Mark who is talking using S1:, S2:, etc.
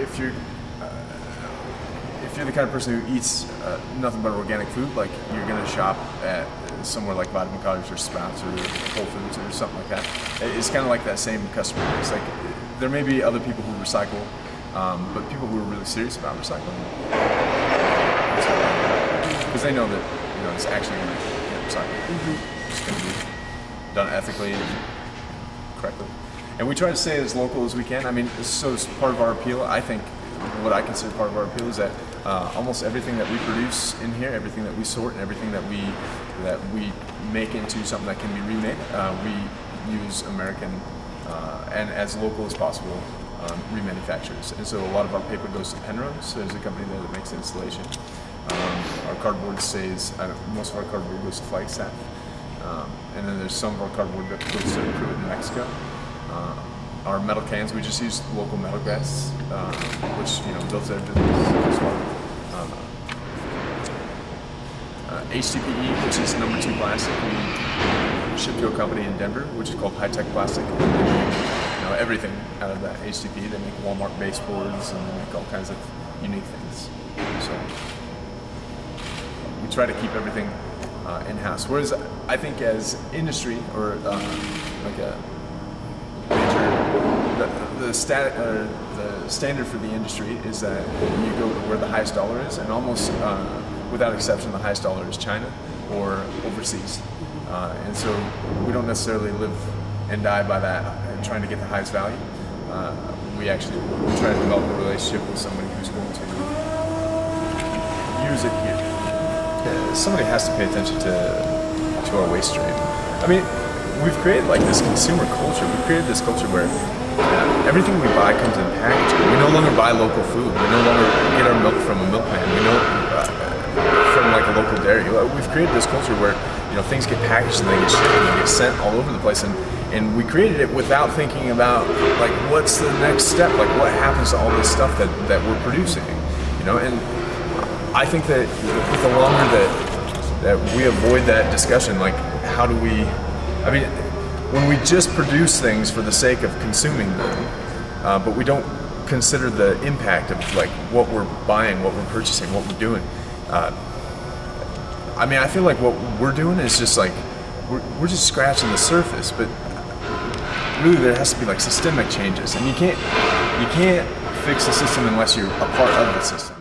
S1: If you're the kind of person who eats nothing but organic food, like you're gonna shop at somewhere like Vitamin Cottage or Sprouts or Whole Foods or something like that. It's kind of like that same customer base. Like there may be other people who recycle, but people who are really serious about recycling, because they know that it's actually gonna get recycled. It's gonna be done ethically and correctly. And we try to stay as local as we can. I mean, so it's part of our appeal. I think what I consider part of our appeal is that almost everything that we produce in here, everything that we sort, and everything that we make into something that can be remade, we use American and as local as possible remanufacturers. And so a lot of our paper goes to Penrose. There's a company there that makes the installation. Our cardboard stays. Most of our cardboard goes to Flagstaff, and then there's some of our cardboard that goes to Pruitt in Mexico. Our metal cans, we just use local metal grass, which builds their business as well. HDPE, which is number 2 plastic, we ship to a company in Denver, which is called High Tech Plastic. They make everything out of that HDPE. They make Walmart baseboards and they make all kinds of unique things. So we try to keep everything in-house. Whereas I think as industry or like a the standard for the industry is that you go to where the highest dollar is, and almost without exception, the highest dollar is China or overseas. And so we don't necessarily live and die by that and trying to get the highest value. We try to develop a relationship with somebody who's going to use it here. Somebody has to pay attention to our waste stream. I mean, we've created like this consumer culture. We've created this culture where everything we buy comes in packaging. We no longer buy local food. We no longer get our milk from a milkman. We know from like a local dairy. We've created this culture where things get packaged and they get shipped and they get sent all over the place. And we created it without thinking about like what's the next step, like what happens to all this stuff that we're producing. And I think that the longer that we avoid that discussion, like how do we? I mean, when we just produce things for the sake of consuming them, but we don't consider the impact of like what we're buying, what we're purchasing, what we're doing. I mean, I feel like what we're doing is just like we're just scratching the surface, but really there has to be like systemic changes, and you can't fix the system unless you're a part of the system.